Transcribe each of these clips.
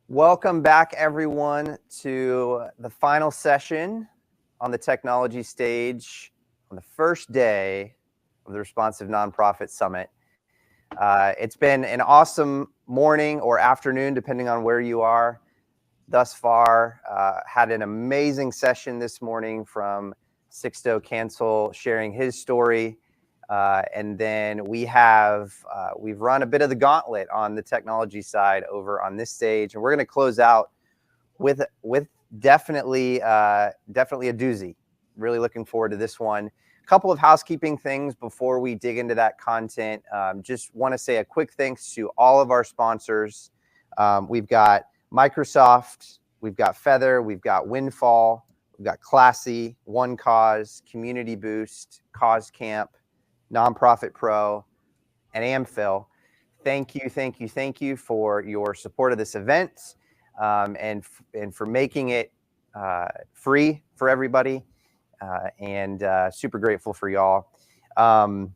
Welcome back, everyone, to the final session on the technology stage on the first day of the Responsive Nonprofit Summit. It's been an awesome morning or afternoon, depending on where you are thus far. Had an amazing session this morning from Sixto Cancel sharing his story. And then we've run a bit of the gauntlet on the technology side over on this stage, and we're going to close out with definitely a doozy. Really looking forward to this one. A couple of housekeeping things before we dig into that content. Just want to say a quick thanks to all of our sponsors. We've got Microsoft, we've got Feather, we've got Windfall, we've got Classy, One Cause, Community Boost, Cause Camp, Nonprofit Pro, and Amphil. Thank you for your support of this event, and for making it free for everybody, and super grateful for y'all. All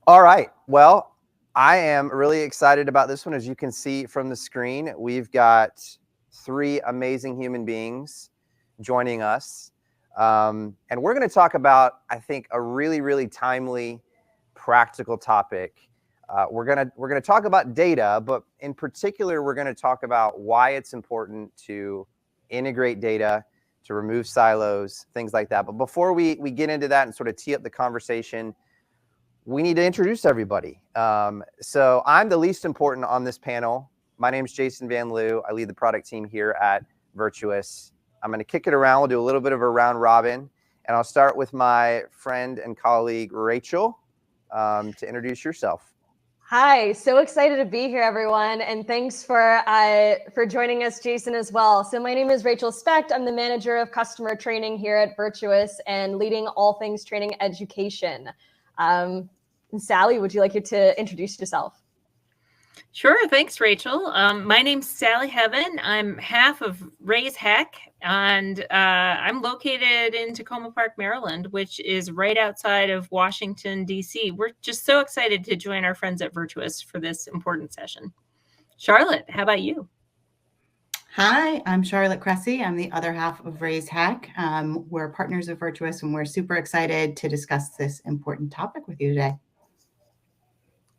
right, well, I am really excited about this one. As you can see from the screen, we've got three amazing human beings joining us. And we're going to talk about, I think, a really timely, practical topic. We're going to talk about data, but in particular, we're going to talk about why it's important to integrate data, to remove silos, things like that. But before we get into that and sort of tee up the conversation, we need to introduce everybody. So I'm the least important on this panel. My name is Jason Van Loo. I lead the product team here at Virtuous. I'm going to kick it around. We'll do a little bit of a round robin, and I'll start with my friend and colleague, Rachel, to introduce yourself. Hi, so excited to be here, everyone, and thanks for joining us, Jason, as well. So my name is Rachel Specht. I'm the manager of customer training here at Virtuous and leading all things training education. And Sally, would you like to introduce yourself? Sure. Thanks, Rachel. My name's Sally Heaven. I'm half of Raise Heck, and I'm located in Tacoma Park, Maryland, which is right outside of Washington, D.C. We're just so excited to join our friends at Virtuous for this important session. Charlotte, how about you? Hi, I'm Charlotte Cressy. I'm the other half of Raise Heck. We're partners of Virtuous, and we're super excited to discuss this important topic with you today.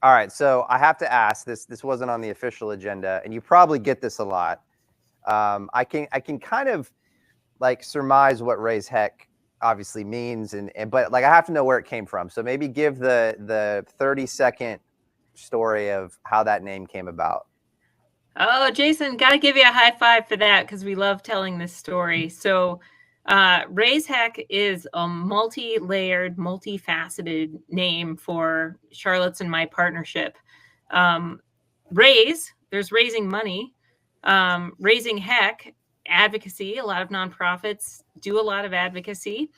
All right, so I have to ask, this wasn't on the official agenda, and you probably get this a lot. I can kind of like surmise what Raise Heck obviously means, but like I have to know where it came from. So maybe give the 30-second story of how that name came about. Oh, Jason, got to give you a high five for that because we love telling this story. So Raise Heck is a multi-layered, multifaceted name for Charlotte's and my partnership. Raise, there's raising money. Raising Heck, advocacy. A lot of nonprofits do a lot of advocacy.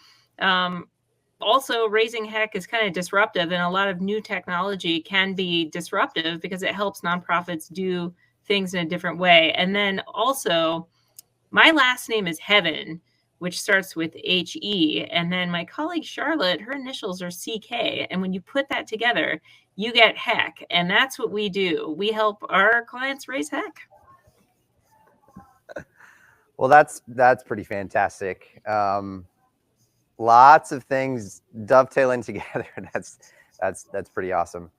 Also, Raising Heck is kind of disruptive, and a lot of new technology can be disruptive because it helps nonprofits do things in a different way. And then also, my last name is Heaven, which starts with H-E. And then my colleague Charlotte, her initials are C-K. And when you put that together, you get Heck. And that's what we do. We help our clients raise Heck. Well, that's pretty fantastic. Lots of things dovetailing together. That's pretty awesome.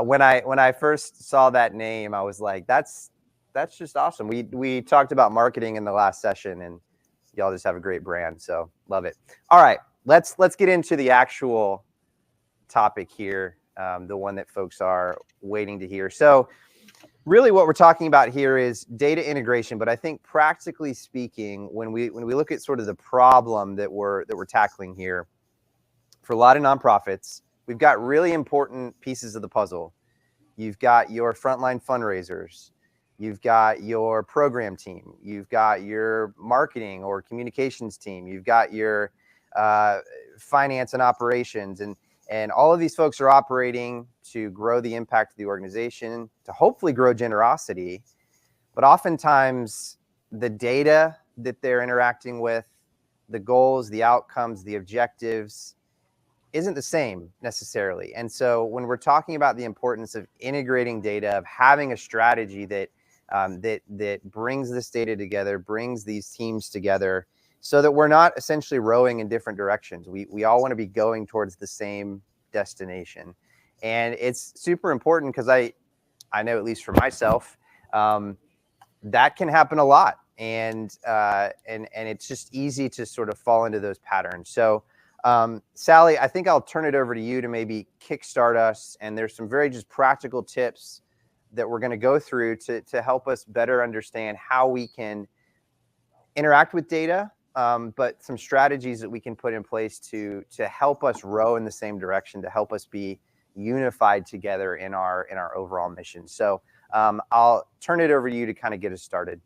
When I first saw that name, I was like, that's just awesome. We talked about marketing in the last session, and y'all just have a great brand, so love it. All right, let's get into the actual topic here, the one that folks are waiting to hear. So really what we're talking about here is data integration, but I think practically speaking, when we look at sort of the problem that we're tackling here, for a lot of nonprofits, we've got really important pieces of the puzzle. You've got your frontline fundraisers, you've got your program team, you've got your marketing or communications team, you've got your finance and operations, and all of these folks are operating to grow the impact of the organization, to hopefully grow generosity. But oftentimes the data that they're interacting with, the goals, the outcomes, the objectives, isn't the same necessarily. And so when we're talking about the importance of integrating data, of having a strategy that that brings this data together, brings these teams together, so that we're not essentially rowing in different directions. We all want to be going towards the same destination. And it's super important because I know, at least for myself, that can happen a lot. And it's just easy to sort of fall into those patterns. So Sally, I think I'll turn it over to you to maybe kickstart us. And there's some very just practical tips that we're going to go through to help us better understand how we can interact with data, but some strategies that we can put in place to help us row in the same direction, to help us be unified together in our overall mission. So I'll turn it over to you to kind of get us started.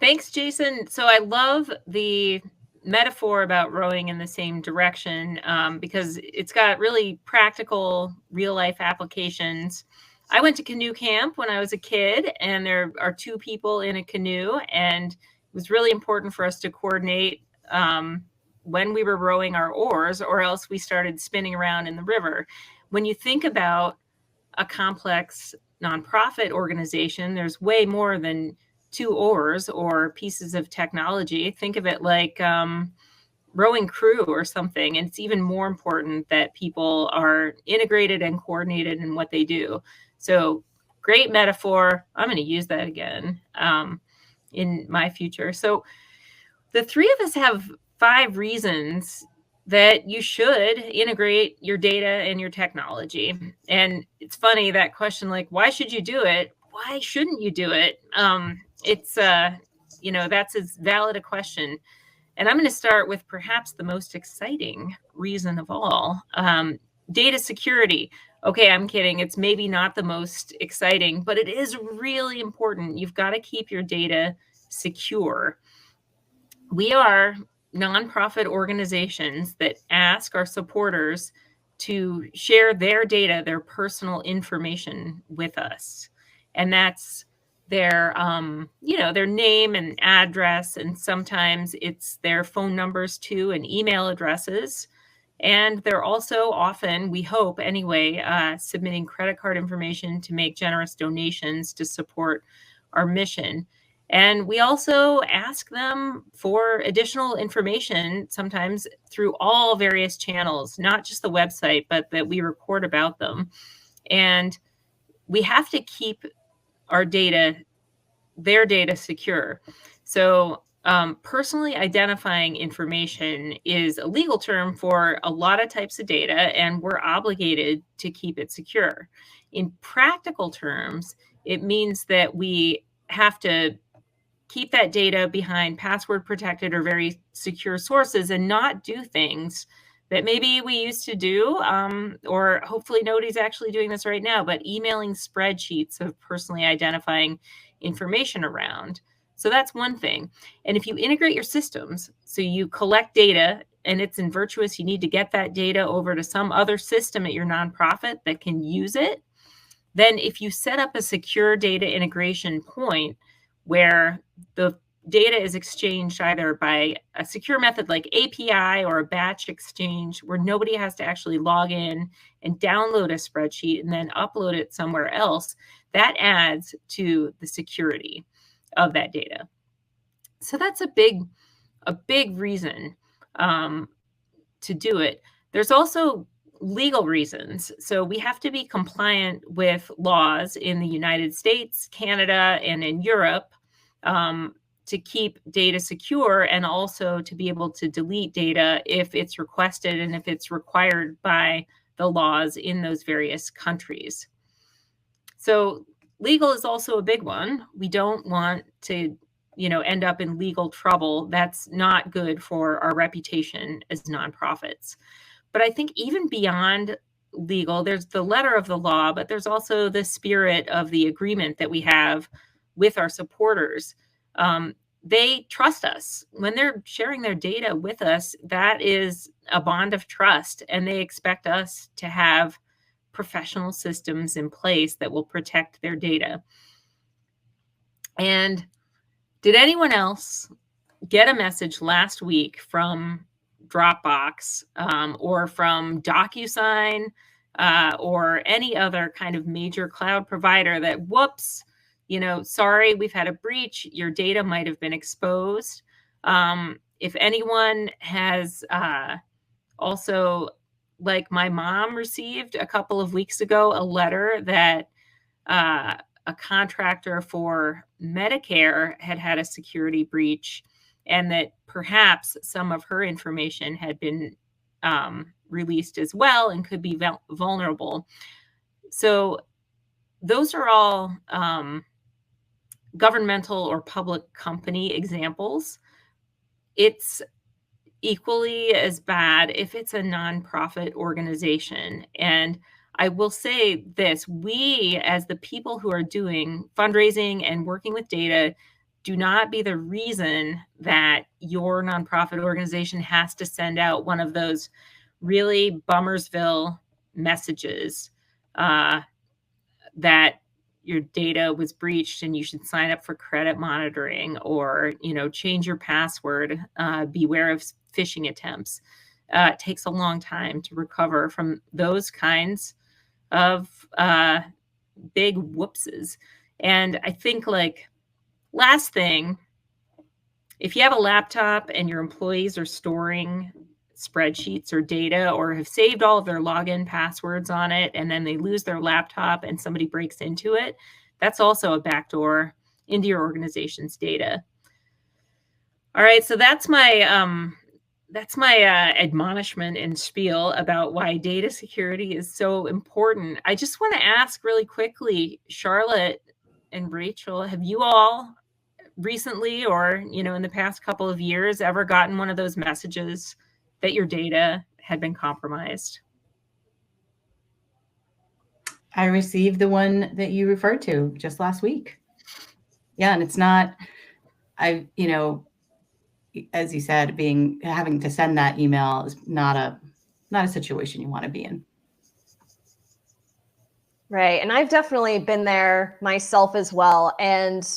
Thanks, Jason. So I love the metaphor about rowing in the same direction because it's got really practical, real-life applications. I went to canoe camp when I was a kid, and there are 2 people in a canoe, and it was really important for us to coordinate when we were rowing our oars, or else we started spinning around in the river. When you think about a complex nonprofit organization, there's way more than 2 oars or pieces of technology. Think of it like rowing crew or something. And it's even more important that people are integrated and coordinated in what they do. So great metaphor. I'm going to use that again in my future. So the 3 of us have 5 reasons that you should integrate your data and your technology. And it's funny, that question, like, why should you do it? Why shouldn't you do it? It's, that's as valid a question. And I'm going to start with perhaps the most exciting reason of all, data security. Okay, I'm kidding. It's maybe not the most exciting, but it is really important. You've got to keep your data secure. We are nonprofit organizations that ask our supporters to share their data, their personal information with us. And that's their, their name and address. And sometimes it's their phone numbers too, and email addresses. And they're also often, we hope anyway, submitting credit card information to make generous donations to support our mission. And we also ask them for additional information, sometimes through all various channels, not just the website, but that we report about them. And we have to keep our data, their data, secure. So personally identifying information is a legal term for a lot of types of data, and we're obligated to keep it secure. In practical terms, it means that we have to keep that data behind password protected or very secure sources and not do things that maybe we used to do, or hopefully nobody's actually doing this right now, but emailing spreadsheets of personally identifying information around. So that's one thing. And if you integrate your systems, so you collect data and it's in Virtuous, you need to get that data over to some other system at your nonprofit that can use it. Then if you set up a secure data integration point where the data is exchanged either by a secure method like API or a batch exchange, where nobody has to actually log in and download a spreadsheet and then upload it somewhere else, that adds to the security of that data. So that's a big reason to do it. There's also legal reasons. So we have to be compliant with laws in the United States, Canada, and in Europe to keep data secure, and also to be able to delete data if it's requested and if it's required by the laws in those various countries. So legal is also a big one. We don't want to, end up in legal trouble. That's not good for our reputation as nonprofits. But I think even beyond legal, there's the letter of the law, but there's also the spirit of the agreement that we have with our supporters. They trust us. When they're sharing their data with us, that is a bond of trust, and they expect us to have professional systems in place that will protect their data. And did anyone else get a message last week from Dropbox or from DocuSign or any other kind of major cloud provider that, whoops, sorry, we've had a breach. Your data might have been exposed. If anyone has also, like my mom received a couple of weeks ago, a letter that a contractor for Medicare had a security breach, and that perhaps some of her information had been released as well and could be vulnerable. So those are all governmental or public company examples. It's equally as bad if it's a nonprofit organization. And I will say this, we as the people who are doing fundraising and working with data do not be the reason that your nonprofit organization has to send out one of those really Bummersville messages that your data was breached and you should sign up for credit monitoring, or, change your password, beware of phishing attempts. It takes a long time to recover from those kinds of big whoopses. And I think, last thing, if you have a laptop and your employees are storing spreadsheets or data, or have saved all of their login passwords on it, and then they lose their laptop and somebody breaks into it, that's also a backdoor into your organization's data. All right, so that's my admonishment and spiel about why data security is so important. I just want to ask really quickly, Charlotte and Rachel, have you all recently, or in the past couple of years, ever gotten one of those messages that your data had been compromised? I received the one that you referred to just last week. Yeah, and it's not, as you said, having to send that email is not a situation you want to be in. Right. And I've definitely been there myself as well. And,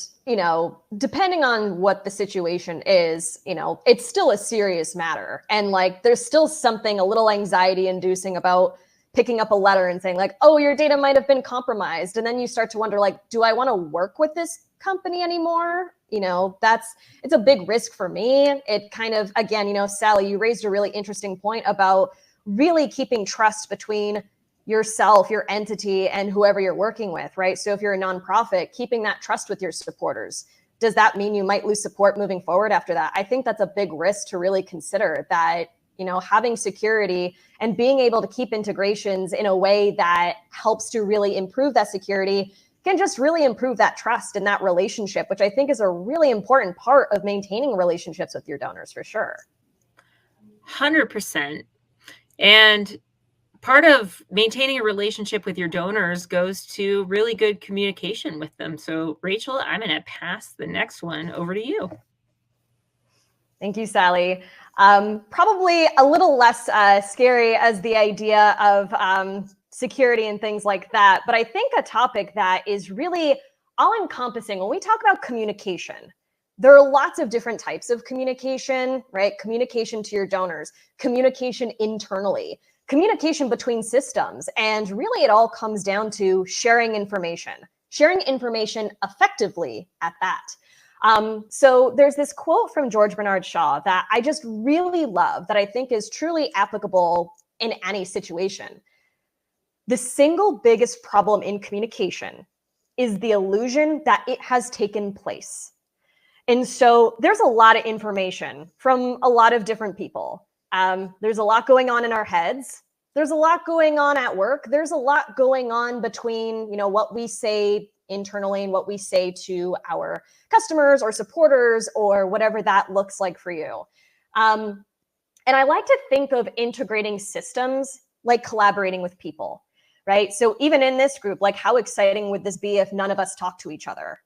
depending on what the situation is, it's still a serious matter. And there's still something a little anxiety inducing about picking up a letter and saying oh, your data might have been compromised. And then you start to wonder, do I want to work with this company anymore? It's a big risk for me. It kind of, again, Sally, you raised a really interesting point about really keeping trust between yourself, your entity, and whoever you're working with, right? So if you're a nonprofit, keeping that trust with your supporters. Does that mean you might lose support moving forward after that? I think that's a big risk to really consider, that, having security and being able to keep integrations in a way that helps to really improve that security can just really improve that trust and that relationship, which I think is a really important part of maintaining relationships with your donors, for sure. 100%. And part of maintaining a relationship with your donors goes to really good communication with them. So, Rachel, I'm going to pass the next one over to you. Thank you, Sally. Probably a little less scary as the idea of security and things like that. But I think a topic that is really all-encompassing when we talk about communication. There are lots of different types of communication, right? Communication to your donors, communication internally, communication between systems. And really it all comes down to sharing information effectively at that. So there's this quote from George Bernard Shaw that I just really love, that I think is truly applicable in any situation. The single biggest problem in communication is the illusion that it has taken place. And so there's a lot of information from a lot of different people. There's a lot going on in our heads. There's a lot going on at work. There's a lot going on between, what we say internally and what we say to our customers or supporters or whatever that looks like for you. And I like to think of integrating systems like collaborating with people, right? So even in this group, how exciting would this be if none of us talk to each other?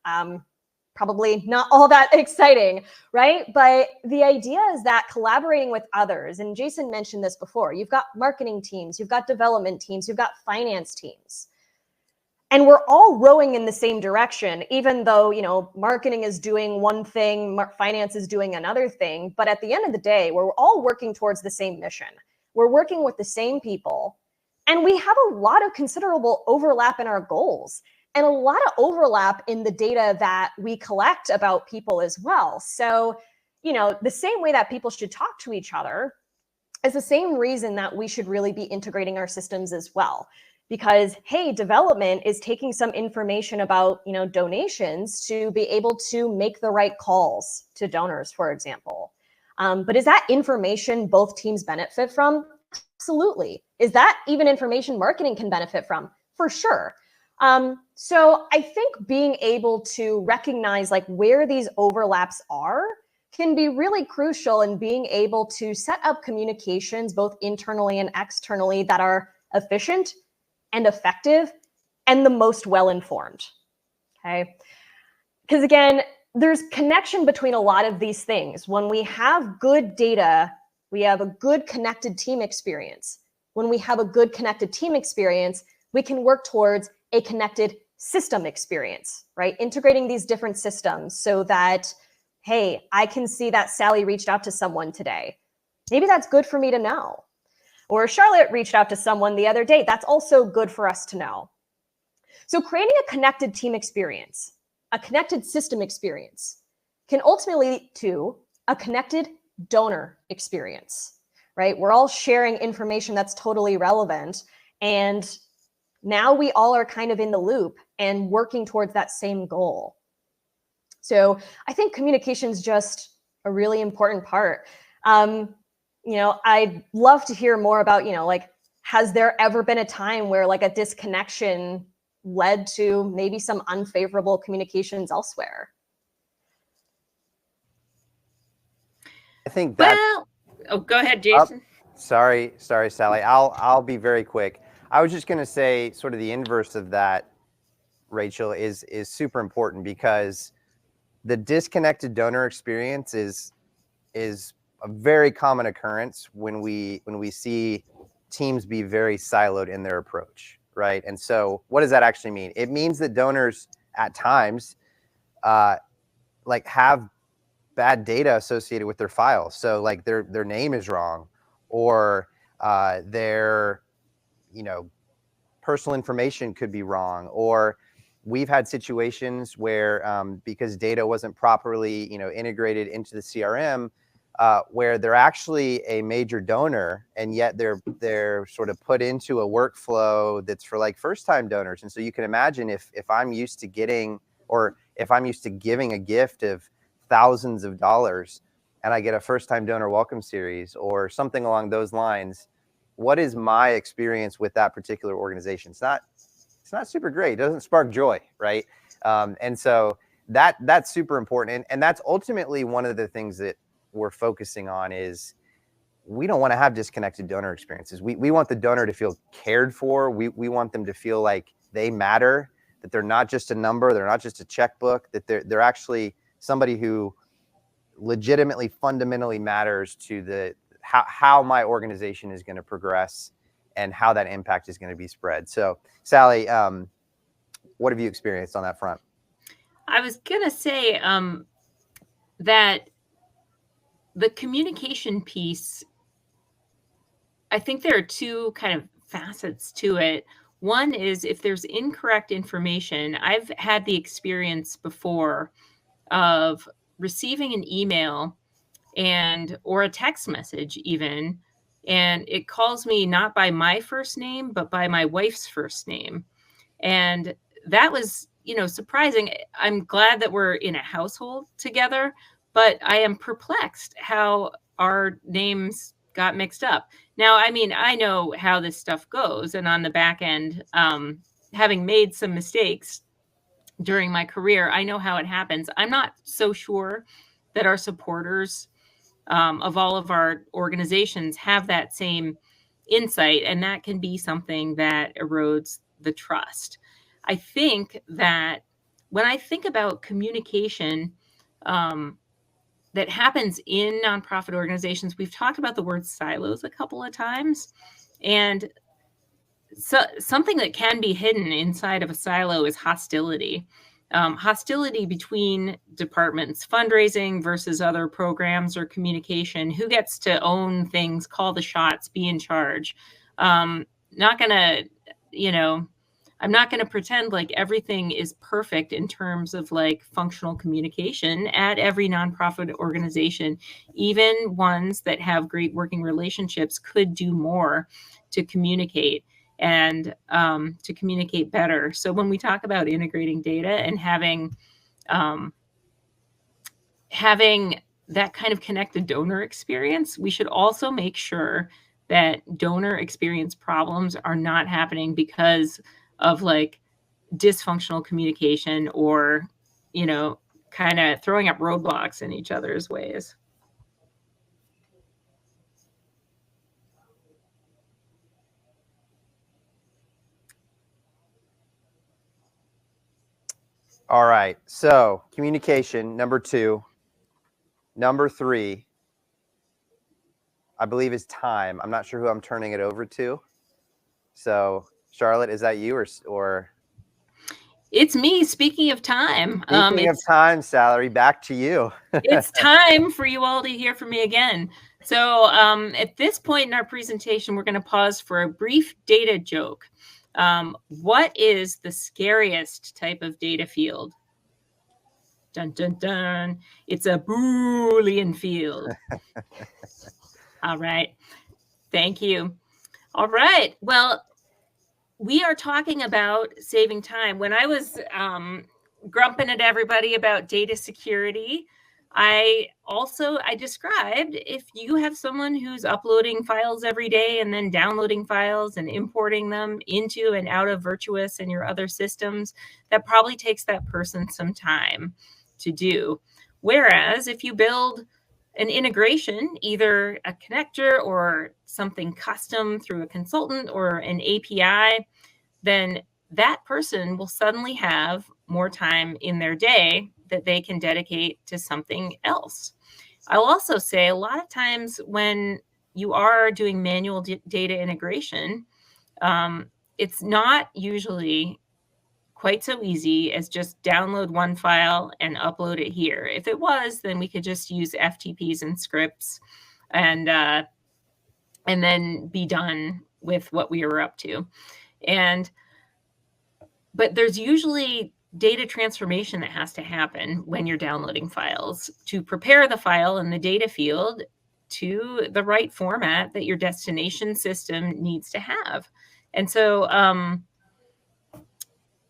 Probably not all that exciting, right? But the idea is that collaborating with others, and Jason mentioned this before, you've got marketing teams, you've got development teams, you've got finance teams. And we're all rowing in the same direction, even though, marketing is doing one thing, finance is doing another thing. But at the end of the day, we're all working towards the same mission. We're working with the same people. And we have a lot of considerable overlap in our goals. and a lot of overlap in the data that we collect about people as well. So, the same way that people should talk to each other is the same reason that we should really be integrating our systems as well. Because, hey, development is taking some information about, donations to be able to make the right calls to donors, for example. But is that information both teams benefit from? Absolutely. Is that even information marketing can benefit from? For sure. So I think being able to recognize like where these overlaps are can be really crucial in being able to set up communications both internally and externally that are efficient and effective and the most well-informed. Okay. Because again, there's connection between a lot of these things. When we have good data, we have a good connected team experience. When we have a good connected team experience, we can work towards a connected system experience, right? Integrating these different systems so that, hey, I can see that Sally reached out to someone today. Maybe that's good for me to know. Or Charlotte reached out to someone the other day. That's also good for us to know. So creating a connected team experience, a connected system experience, can ultimately lead to a connected donor experience, right? We're all sharing information that's totally relevant. And now we all are kind of in the loop and working towards that same goal. So I think communication is just a really important part. I'd love to hear more about, like, has there ever been a time where like a disconnection led to maybe some unfavorable communications elsewhere? I think that. Well, go ahead, Jason. Sorry, Sally. I'll be very quick. I was just going to say sort of the inverse of that, Rachel, is super important, because the disconnected donor experience is a very common occurrence when we see teams be very siloed in their approach, right? And so what does that actually mean? It means that donors at times like have bad data associated with their files. So like their name is wrong, or their personal information could be wrong, or we've had situations where because data wasn't properly integrated into the CRM, where they're actually a major donor, and yet they're sort of put into a workflow that's for like first-time donors. And so you can imagine if I'm used to getting, or if I'm used to giving a gift of thousands of dollars, and I get a first-time donor welcome series or something along those lines, what is my experience with that particular organization? It's not super great. It doesn't spark joy, right? And so that's super important, and that's ultimately one of the things that we're focusing on. Is we don't want to have disconnected donor experiences. We want the donor to feel cared for. We want them to feel like they matter, that they're not just a number, they're not just a checkbook, that they're actually somebody who legitimately, fundamentally matters to the how my organization is going to progress and how that impact is going to be spread. So, Sally, what have you experienced on that front? I was going to say that the communication piece, I think there are two kind of facets to it. One is if there's incorrect information. I've had the experience before of receiving an email or a text message even, and it calls me not by my first name, but by my wife's first name. And that was, surprising. I'm glad that we're in a household together, but I am perplexed how our names got mixed up. Now, I mean, I know how this stuff goes, and on the back end, having made some mistakes during my career, I know how it happens. I'm not so sure that our supporters of all of our organizations have that same insight, and that can be something that erodes the trust. I think that when I think about communication that happens in nonprofit organizations, we've talked about the word silos a couple of times, and so something that can be hidden inside of a silo is hostility. Hostility between departments, fundraising versus other programs or communication, who gets to own things, call the shots, be in charge. Not going to, I'm not going to pretend like everything is perfect in terms of like functional communication at every nonprofit organization. Even ones that have great working relationships could do more to communicate and to communicate better. So when we talk about integrating data and having that kind of connected donor experience, we should also make sure that donor experience problems are not happening because of like dysfunctional communication or, you know, kind of throwing up roadblocks in each other's ways. All right. So communication, number 2. Number 3, I believe, is time. I'm not sure who I'm turning it over to. So Charlotte, is that you or? It's me. Speaking of time. Speaking of time, Salary, back to you. It's time for you all to hear from me again. So at this point in our presentation, we're going to pause for a brief data joke. What is the scariest type of data field? Dun, dun, dun. It's a Boolean field. All right. Thank you. All right. Well, we are talking about saving time. When I was grumping at everybody about data security, I described if you have someone who's uploading files every day and then downloading files and importing them into and out of Virtuous and your other systems, that probably takes that person some time to do. Whereas if you build an integration, either a connector or something custom through a consultant or an API, then that person will suddenly have more time in their day that they can dedicate to something else. I'll also say a lot of times when you are doing manual data integration, it's not usually quite so easy as just download one file and upload it here. If it was, then we could just use FTPs and scripts and then be done with what we were up to. But there's usually data transformation that has to happen when you're downloading files to prepare the file in the data field to the right format that your destination system needs to have. And so,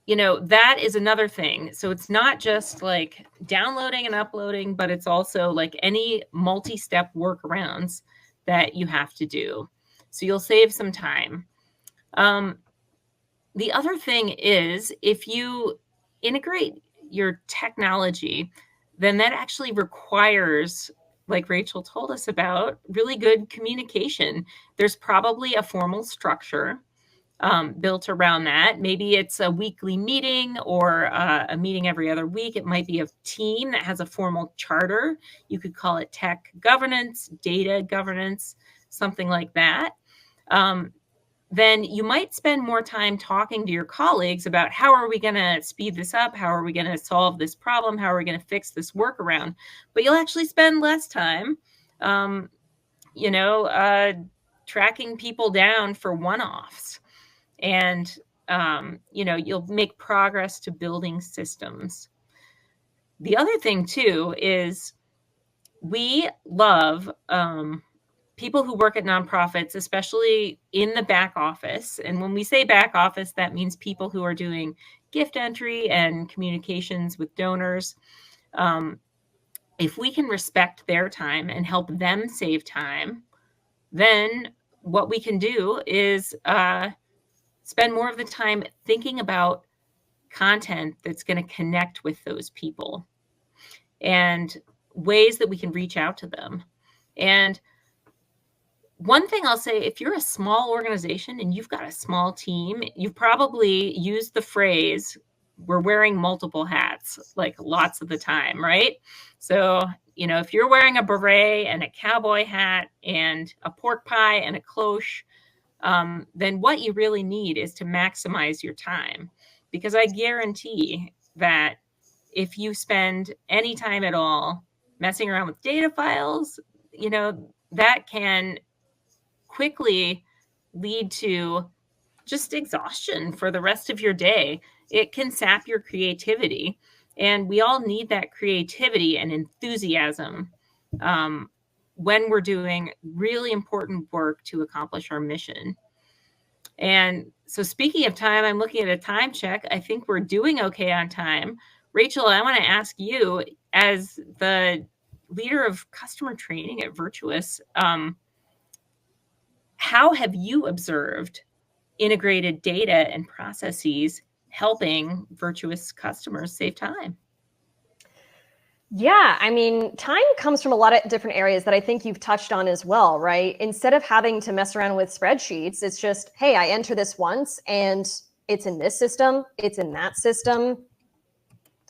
you know, that is another thing. So it's not just like downloading and uploading, but it's also like any multi-step workarounds that you have to do. So you'll save some time. The other thing is if you integrate your technology, then that actually requires, like Rachel told us about, really good communication. There's probably a formal structure built around that. Maybe it's a weekly meeting or a meeting every other week. It might be a team that has a formal charter. You could call it tech governance, data governance, something like that. Then you might spend more time talking to your colleagues about how are we going to speed this up? How are we going to solve this problem? How are we going to fix this workaround? But you'll actually spend less time, tracking people down for one-offs. And, you'll make progress to building systems. The other thing, too, is we love people who work at nonprofits, especially in the back office. And when we say back office, that means people who are doing gift entry and communications with donors. If we can respect their time and help them save time, then what we can do is spend more of the time thinking about content that's going to connect with those people and ways that we can reach out to them. And one thing I'll say, if you're a small organization and you've got a small team, you've probably used the phrase, we're wearing multiple hats, like lots of the time, right? So, if you're wearing a beret and a cowboy hat and a pork pie and a cloche, then what you really need is to maximize your time. Because I guarantee that if you spend any time at all messing around with data files, that can quickly lead to just exhaustion for the rest of your day. It can sap your creativity. And we all need that creativity and enthusiasm when we're doing really important work to accomplish our mission. And so speaking of time, I'm looking at a time check. I think we're doing okay on time. Rachel, I want to ask you, as the leader of customer training at Virtuous, how have you observed integrated data and processes helping Virtuous customers save time? Yeah, I mean, time comes from a lot of different areas that I think you've touched on as well, right? Instead of having to mess around with spreadsheets, it's just, hey, I enter this once and it's in this system, it's in that system,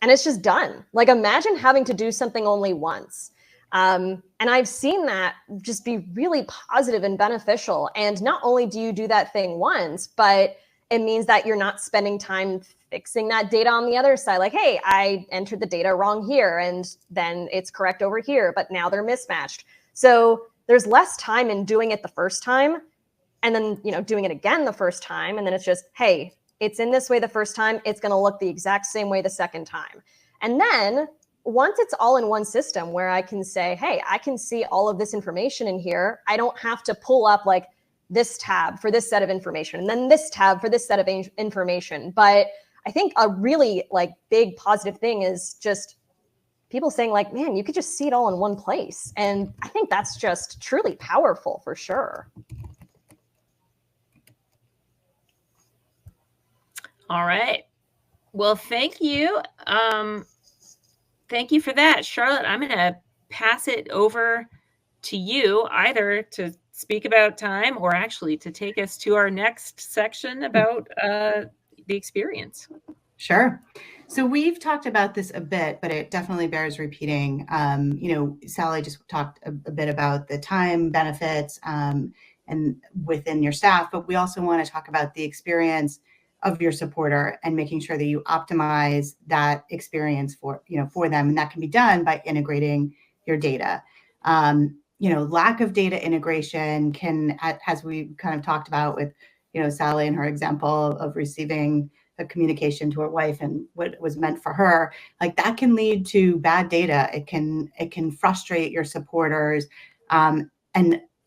and it's just done. Like, imagine having to do something only once. And I've seen that just be really positive and beneficial. And not only do you do that thing once, but it means that you're not spending time fixing that data on the other side. Like, hey, I entered the data wrong here, and then it's correct over here, but now they're mismatched. So there's less time in doing it the first time, and then, you know, doing it again the first time. And then it's just, hey, it's in this way the first time, it's going to look the exact same way the second time. And then once it's all in one system where I can say, hey, I can see all of this information in here, I don't have to pull up like this tab for this set of information and then this tab for this set of information. But I think a really like big positive thing is just people saying like, man, you could just see it all in one place. And I think that's just truly powerful for sure. All right. Well, thank you. Thank you for that. Charlotte, I'm going to pass it over to you either to speak about time or actually to take us to our next section about the experience. Sure. So we've talked about this a bit, but it definitely bears repeating. You know, Sally just talked a bit about the time benefits and within your staff, but we also want to talk about the experience of your supporter and making sure that you optimize that experience for them. And that can be done by integrating your data. You know, lack of data integration can, as we kind of talked about with, you know, Sally and her example of receiving a communication to her wife and what was meant for her, like that can lead to bad data. It can frustrate your supporters, and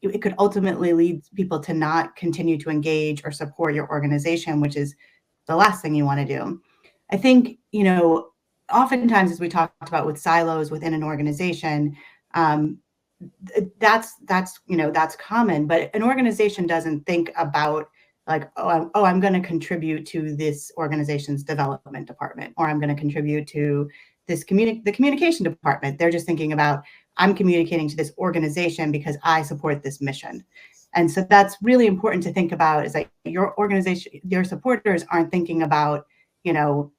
it could ultimately lead people to not continue to engage or support your organization, which is the last thing you want to do. I think, you know, oftentimes, as we talked about with silos within an organization, that's common, but an organization doesn't think about like, I'm going to contribute to this organization's development department, or I'm going to contribute to this the communication department. They're just thinking about, I'm communicating to this organization because I support this mission. And so that's really important to think about, is like your organization, your supporters aren't thinking about, you know,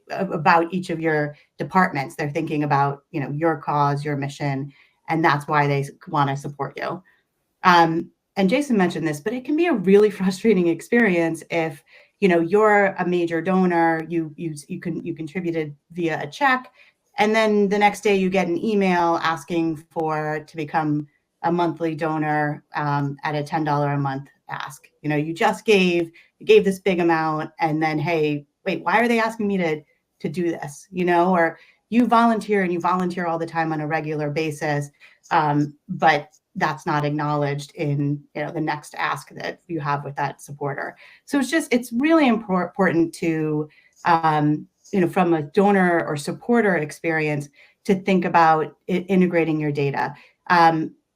about each of your departments. They're thinking about, you know, your cause, your mission, and that's why they want to support you. And Jason mentioned this, but it can be a really frustrating experience if, you know, you're a major donor, you contributed via a check, and then the next day you get an email asking to become a monthly donor at a $10 a month ask. You know, you gave this big amount, and then, hey, wait, why are they asking me to do this? You know, or you volunteer all the time on a regular basis, but that's not acknowledged in, you know, the next ask that you have with that supporter. So it's really important to, you know, from a donor or supporter experience, to think about integrating your data.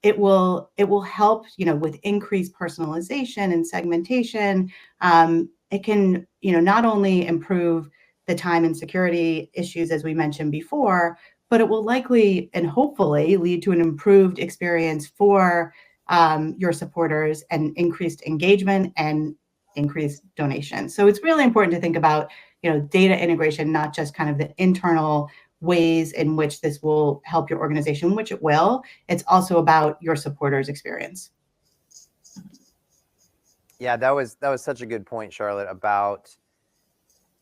It will help, you know, with increased personalization and segmentation. It can, you know, not only improve the time and security issues, as we mentioned before, but it will likely and hopefully lead to an improved experience for your supporters and increased engagement and increased donations. So it's really important to think about, you know, data integration, not just kind of the internal ways in which this will help your organization, which it will. It's also about your supporters' experience. Yeah, that was such a good point, Charlotte, about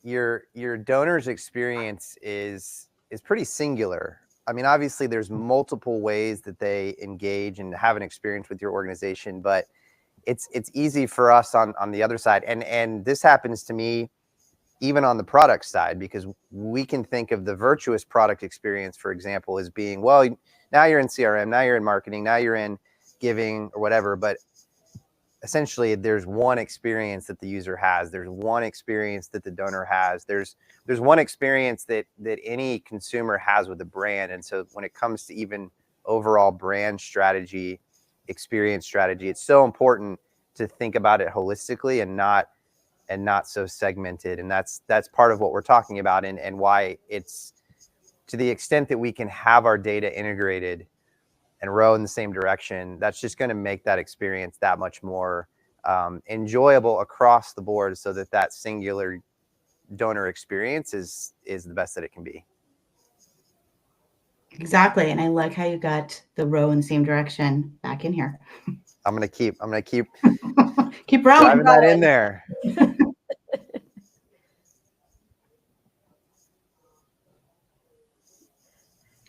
your donor's experience is pretty singular. I mean, obviously there's multiple ways that they engage and have an experience with your organization, but it's easy for us on the other side. And this happens to me even on the product side, because we can think of the virtuous product experience, for example, as being, well, now you're in CRM, now you're in marketing, now you're in giving or whatever. But essentially there's one experience that the user has. There's one experience that the donor has. There's one experience that any consumer has with a brand. And so when it comes to even overall brand strategy, experience strategy, it's so important to think about it holistically and not so segmented. And that's part of what we're talking about, and why it's, to the extent that we can have our data integrated and row in the same direction, that's just going to make that experience that much more enjoyable across the board, so that singular donor experience is the best that it can be. Exactly. And I like how you got the row in the same direction back in here. I'm gonna keep keep rowing. driving that in there.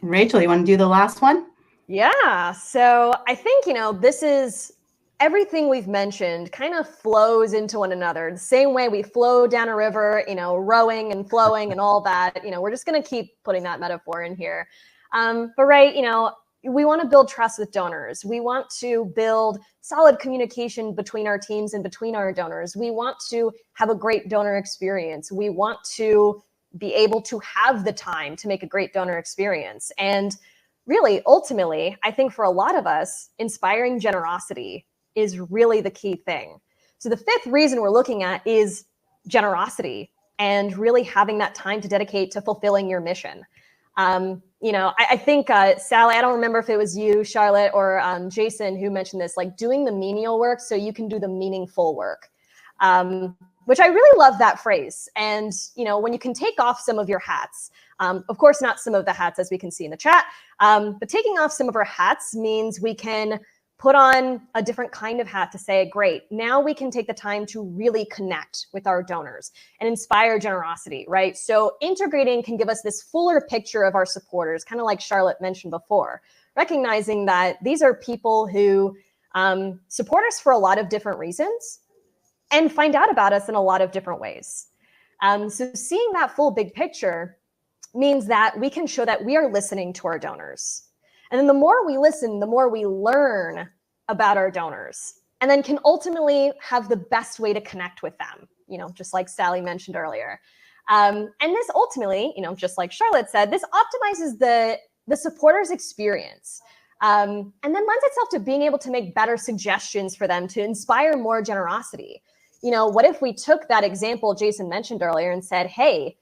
Rachel, you want to do the last one? Yeah. So I think, this is everything we've mentioned kind of flows into one another. The same way we flow down a river, rowing and flowing and all that, we're just going to keep putting that metaphor in here. But right, we want to build trust with donors. We want to build solid communication between our teams and between our donors. We want to have a great donor experience. We want to be able to have the time to make a great donor experience. And really, ultimately, I think for a lot of us, inspiring generosity is really the key thing. So the fifth reason we're looking at is generosity, and really having that time to dedicate to fulfilling your mission. I think, Sally, I don't remember if it was you, Charlotte, or Jason who mentioned this, like doing the menial work so you can do the meaningful work, which I really love that phrase. And, when you can take off some of your hats, of course, not some of the hats as we can see in the chat, but taking off some of our hats means we can put on a different kind of hat to say, great, now we can take the time to really connect with our donors and inspire generosity, right? So integrating can give us this fuller picture of our supporters, kind of like Charlotte mentioned before, recognizing that these are people who support us for a lot of different reasons and find out about us in a lot of different ways. So seeing that full big picture means that we can show that we are listening to our donors. And then the more we listen, the more we learn about our donors, and then can ultimately have the best way to connect with them, just like Sally mentioned earlier. And this ultimately, just like Charlotte said, this optimizes the supporter's experience, and then lends itself to being able to make better suggestions for them to inspire more generosity. What if we took that example Jason mentioned earlier and said, hey,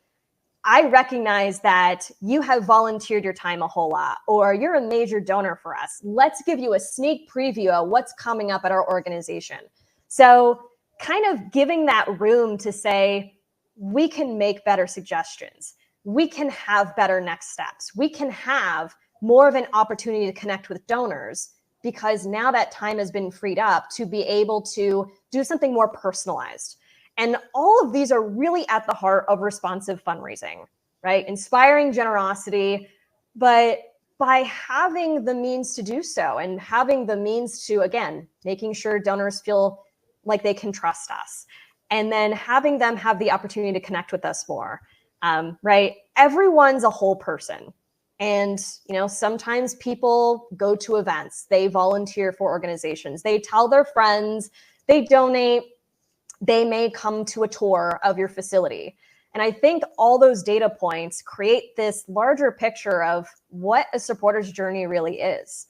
I recognize that you have volunteered your time a whole lot, or you're a major donor for us. Let's give you a sneak preview of what's coming up at our organization. So kind of giving that room to say, we can make better suggestions. We can have better next steps. We can have more of an opportunity to connect with donors, because now that time has been freed up to be able to do something more personalized. And all of these are really at the heart of responsive fundraising, right? Inspiring generosity, but by having the means to do so, and having the means to, again, making sure donors feel like they can trust us, and then having them have the opportunity to connect with us more, right? Everyone's a whole person. And, sometimes people go to events, they volunteer for organizations, they tell their friends, they donate, they may come to a tour of your facility. And I think all those data points create this larger picture of what a supporter's journey really is.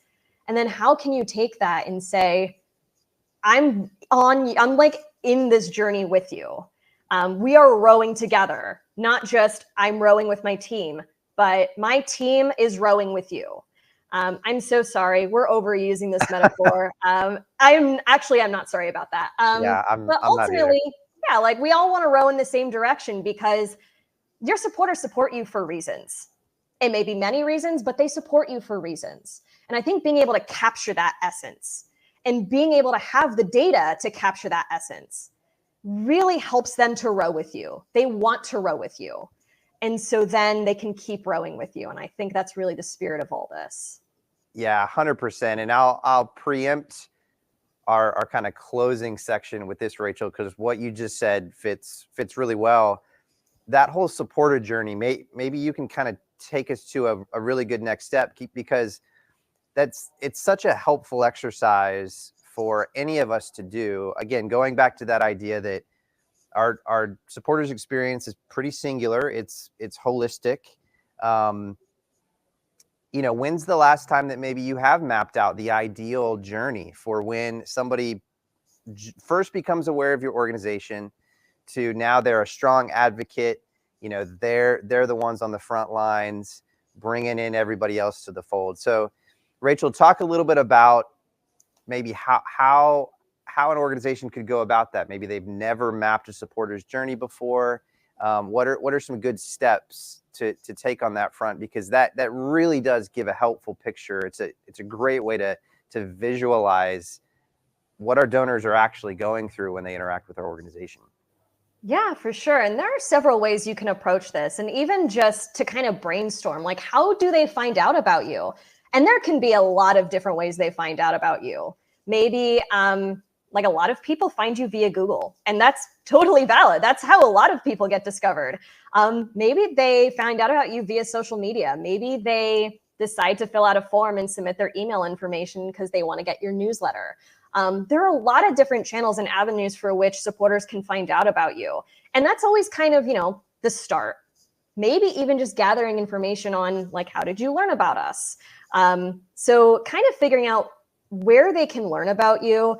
And then how can you take that and say, I'm like in this journey with you. We are rowing together, not just I'm rowing with my team, but my team is rowing with you. I'm so sorry. We're overusing this metaphor. I'm not sorry about that. But ultimately, like we all want to row in the same direction, because your supporters support you for reasons. It may be many reasons, but they support you for reasons. And I think being able to capture that essence and being able to have the data to capture that essence really helps them to row with you. They want to row with you. And so then they can keep rowing with you. And I think that's really the spirit of all this. Yeah, 100%. And I'll preempt our kind of closing section with this, Rachel, because what you just said fits really well. That whole supporter journey, maybe you can kind of take us to a really good next step, because it's such a helpful exercise for any of us to do. Again, going back to that idea that our supporters experience is pretty singular. It's holistic. When's the last time that maybe you have mapped out the ideal journey for when somebody first becomes aware of your organization to now they're a strong advocate? They're the ones on the front lines bringing in everybody else to the fold. So Rachel, talk a little bit about maybe how an organization could go about that. Maybe they've never mapped a supporter's journey before. What are some good steps to take on that front? Because that really does give a helpful picture. It's a great way to visualize what our donors are actually going through when they interact with our organization. Yeah, for sure. And there are several ways you can approach this, and even just to kind of brainstorm, like, how do they find out about you? And there can be a lot of different ways they find out about you. Maybe like a lot of people find you via Google, and that's totally valid. That's how a lot of people get discovered. Maybe they find out about you via social media. Maybe they decide to fill out a form and submit their email information because they want to get your newsletter. There are a lot of different channels and avenues for which supporters can find out about you. And that's always kind of, the start. Maybe even just gathering information on, like, how did you learn about us? So kind of figuring out where they can learn about you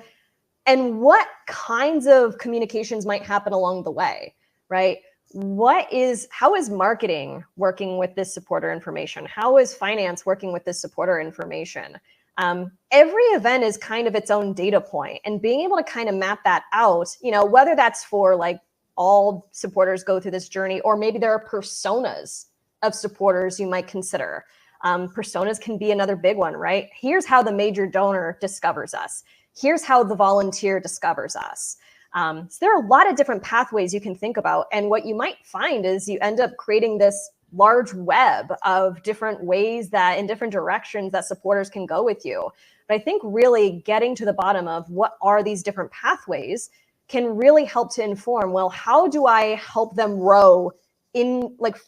and what kinds of communications might happen along the way, right? How is marketing working with this supporter information? How is finance working with this supporter information? Every event is kind of its own data point, and being able to kind of map that out, whether that's for like all supporters go through this journey, or maybe there are personas of supporters you might consider. Personas can be another big one, right? Here's how the major donor discovers us. Here's how the volunteer discovers us. So there are a lot of different pathways you can think about. And what you might find is you end up creating this large web of different ways in different directions that supporters can go with you. But I think really getting to the bottom of what are these different pathways can really help to inform, well, how do I help them row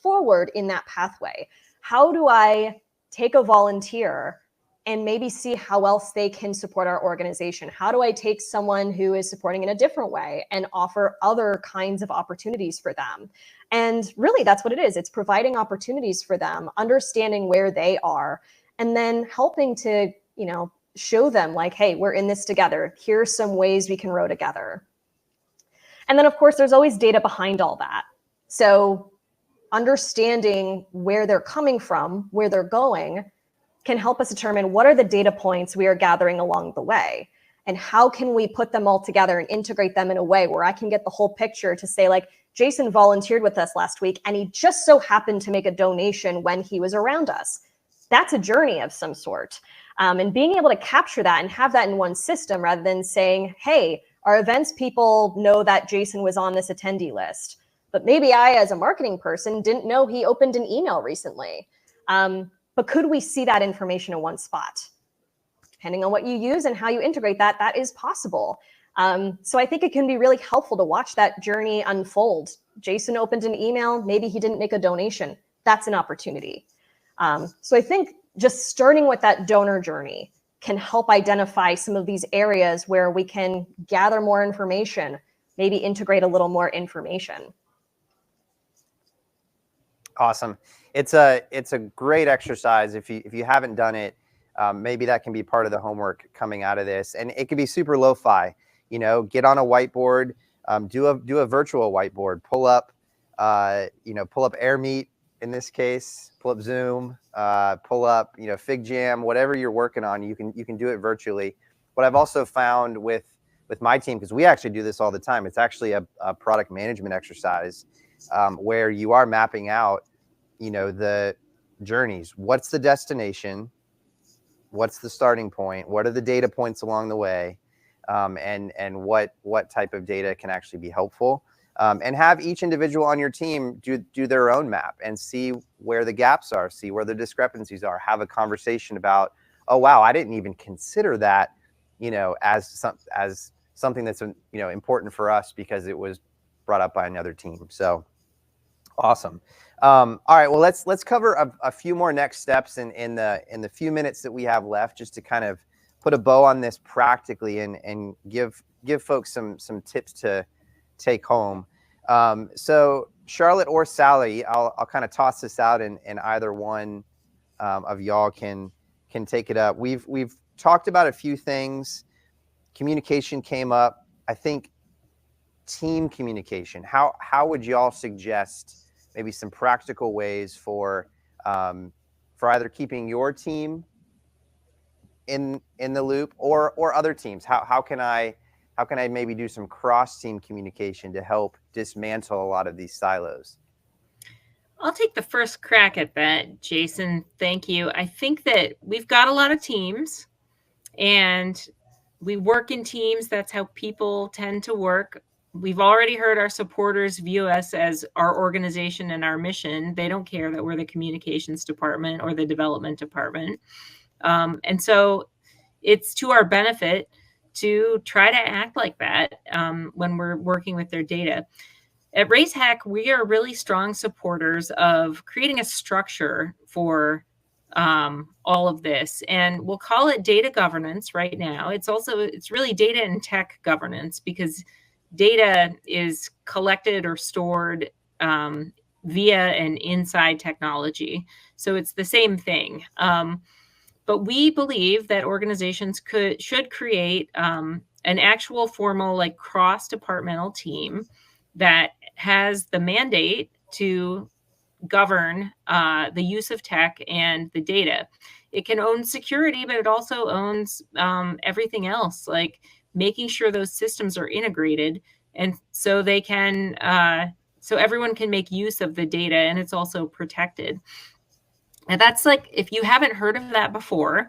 forward in that pathway? How do I take a volunteer and maybe see how else they can support our organization? How do I take someone who is supporting in a different way and offer other kinds of opportunities for them? And really, that's what it is. It's providing opportunities for them, understanding where they are, and then helping to, show them like, hey, we're in this together. Here's some ways we can row together. And then, of course, there's always data behind all that. So understanding where they're coming from, where they're going, can help us determine what are the data points we are gathering along the way, and how can we put them all together and integrate them in a way where I can get the whole picture to say, like, Jason volunteered with us last week, and he just so happened to make a donation when he was around us. That's a journey of some sort. And being able to capture that and have that in one system, rather than saying, hey, our events people know that Jason was on this attendee list, but maybe I, as a marketing person, didn't know he opened an email recently. But could we see that information in one spot? Depending on what you use and how you integrate that, that is possible. So I think it can be really helpful to watch that journey unfold. Jason opened an email, maybe he didn't make a donation. That's an opportunity. So I think just starting with that donor journey can help identify some of these areas where we can gather more information, maybe integrate a little more information. Awesome. It's a great exercise. If you haven't done it, maybe that can be part of the homework coming out of this. And it can be super lo-fi. Get on a whiteboard, do a virtual whiteboard, pull up AirMeet in this case, pull up Zoom, pull up FigJam, whatever you're working on. You can do it virtually. What I've also found with my team, because we actually do this all the time, it's actually a product management exercise where you are mapping out the journeys. What's the destination? What's the starting point? What are the data points along the way? And what type of data can actually be helpful? And have each individual on your team do their own map and see where the gaps are, see where the discrepancies are, have a conversation about, oh, wow, I didn't even consider that as something that's important for us because it was brought up by another team. So awesome. All right, well, let's cover a few more next steps in the few minutes that we have left, just to kind of put a bow on this practically and give folks some tips to take home. So Charlotte or Sally, I'll kind of toss this out, and either one of y'all can take it up. We've talked about a few things. Communication came up. I think team communication. How would y'all suggest maybe some practical ways for either keeping your team in the loop or other teams? How can I maybe do some cross-team communication to help dismantle a lot of these silos? I'll take the first crack at that, Jason. Thank you. I think that we've got a lot of teams, and we work in teams. That's how people tend to work. We've already heard our supporters view us as our organization and our mission. They don't care that we're the communications department or the development department. And so it's to our benefit to try to act like that when we're working with their data. At RaiseHack, we are really strong supporters of creating a structure for all of this, and we'll call it data governance right now. It's really data and tech governance, because data is collected or stored via an inside technology. So it's the same thing. But we believe that organizations should create an actual formal, like, cross-departmental team that has the mandate to govern the use of tech and the data. It can own security, but it also owns everything else, like making sure those systems are integrated, and so they can so everyone can make use of the data, and it's also protected. And that's, like, if you haven't heard of that before,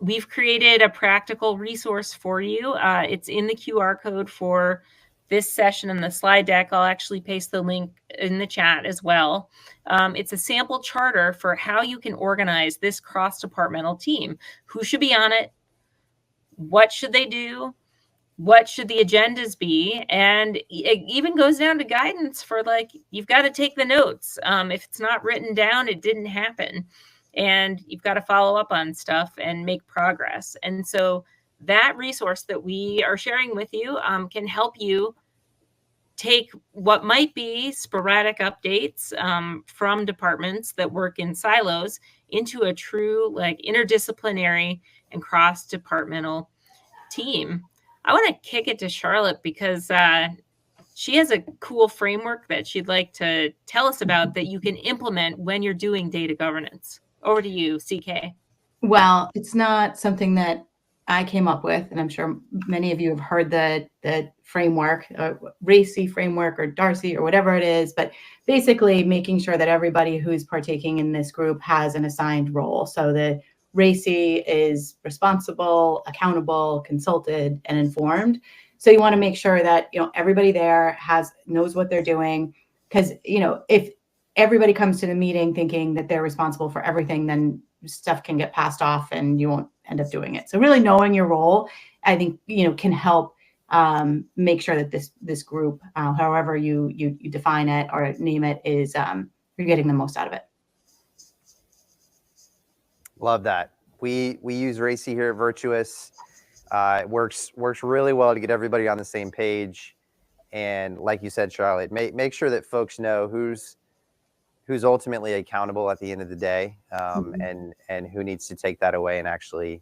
we've created a practical resource for you. It's in the QR code for this session in the slide deck. I'll actually paste the link in the chat as well. It's a sample charter for how you can organize this cross-departmental team. Who should be on it? What should they do? What should the agendas be? And it even goes down to guidance for, like, you've got to take the notes. If it's not written down, it didn't happen. And you've got to follow up on stuff and make progress. And so that resource that we are sharing with you can help you take what might be sporadic updates from departments that work in silos into a true, like, interdisciplinary and cross-departmental team. I want to kick it to Charlotte because she has a cool framework that she'd like to tell us about that you can implement when you're doing data governance. Over to you, CK. Well, it's not something that I came up with, and I'm sure many of you have heard the framework, RACI framework or Darcy or whatever it is, but basically making sure that everybody who's partaking in this group has an assigned role. So the RACI is responsible, accountable, consulted, and informed. So you want to make sure that everybody there knows what they're doing, because if everybody comes to the meeting thinking that they're responsible for everything, then stuff can get passed off and you won't end up doing it. So really knowing your role, I think, can help make sure that this group, however you define it or name it, is you're getting the most out of it. Love that. We use RACI here at Virtuous. It works really well to get everybody on the same page. And like you said, Charlotte, make sure that folks know who's ultimately accountable at the end of the day, and who needs to take that away and actually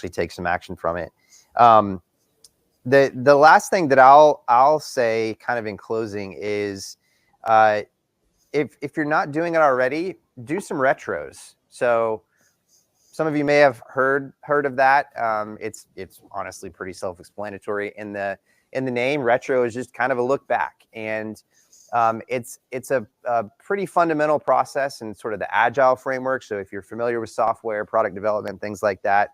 take some action from it. The last thing that I'll say, kind of in closing, is if you're not doing it already, do some retros. So some of you may have heard of that. It's honestly pretty self-explanatory. In the name, retro is just kind of a look back, and it's a pretty fundamental process in sort of the agile framework. So if you're familiar with software, product development, things like that,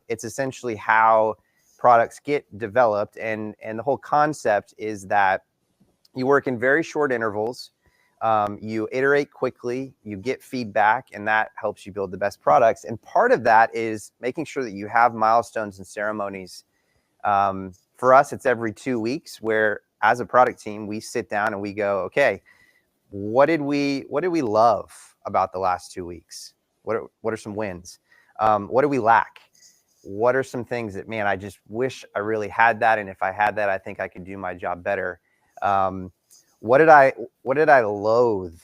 it's essentially how products get developed. And the whole concept is that you work in very short intervals. You iterate quickly, you get feedback, and that helps you build the best products. And part of that is making sure that you have milestones and ceremonies. For us, it's every 2 weeks where, as a product team, we sit down and we go, okay, what did we love about the last 2 weeks? What are some wins? What do we lack? What are some things that, man, I just wish I really had that, and if I had that, I think I could do my job better. What did I loathe?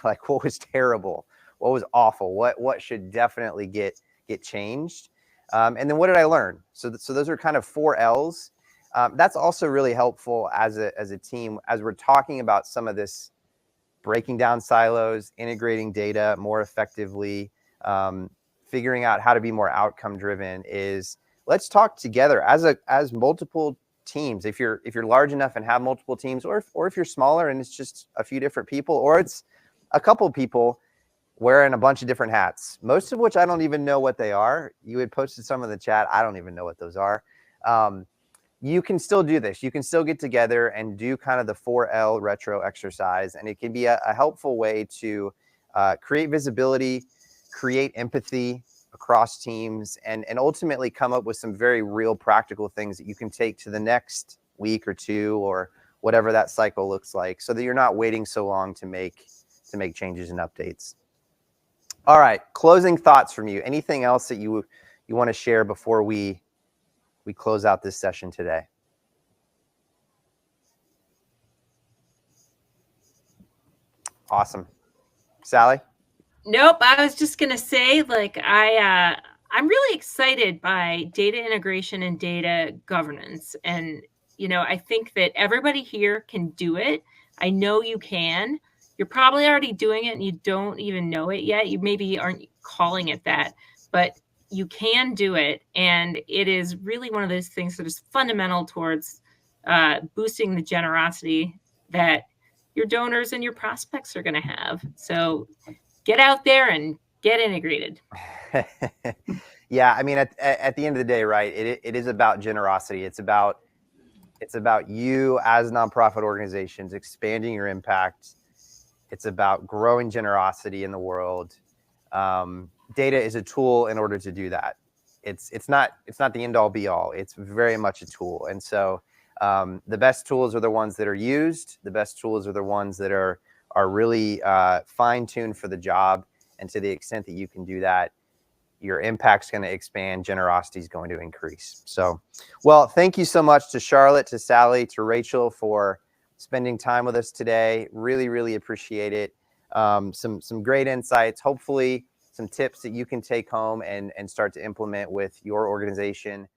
Like, what was terrible? What was awful? What should definitely get changed? And then what did I learn? So those are kind of 4 L's. That's also really helpful as a team, as we're talking about some of this, breaking down silos, integrating data more effectively, figuring out how to be more outcome driven. Is let's talk together as multiple teams. If you're large enough and have multiple teams, or if you're smaller and it's just a few different people, or it's a couple people wearing a bunch of different hats, most of which I don't even know what they are. You had posted some in the chat. I don't even know what those are. You can still do this. You can still get together and do kind of the 4L retro exercise, and it can be a helpful way to create visibility, create empathy across teams, and ultimately come up with some very real practical things that you can take to the next week or 2 or whatever that cycle looks like, so that you're not waiting so long to make changes and updates. All right, closing thoughts from you. Anything else that you want to share before we close out this session today? Awesome. Sally? Nope. I was just going to say, like, I'm really excited by data integration and data governance. And, I think that everybody here can do it. I know you can. You're probably already doing it and you don't even know it yet. You maybe aren't calling it that, but you can do it. And it is really one of those things that is fundamental towards boosting the generosity that your donors and your prospects are going to have. So get out there and get integrated. Yeah, I mean, at the end of the day, right, it is about generosity. It's about you as nonprofit organizations expanding your impact. It's about growing generosity in the world. Data is a tool in order to do that. It's not the end all be all. It's very much a tool. And so the best tools are the ones that are used. The best tools are the ones that are really fine-tuned for the job. And to the extent that you can do that, your impact's going to expand, generosity is going to increase. So, well, thank you so much to Charlotte, to Sally, to Rachel for spending time with us today. Really, really appreciate it. Some great insights, hopefully some tips that you can take home and start to implement with your organization.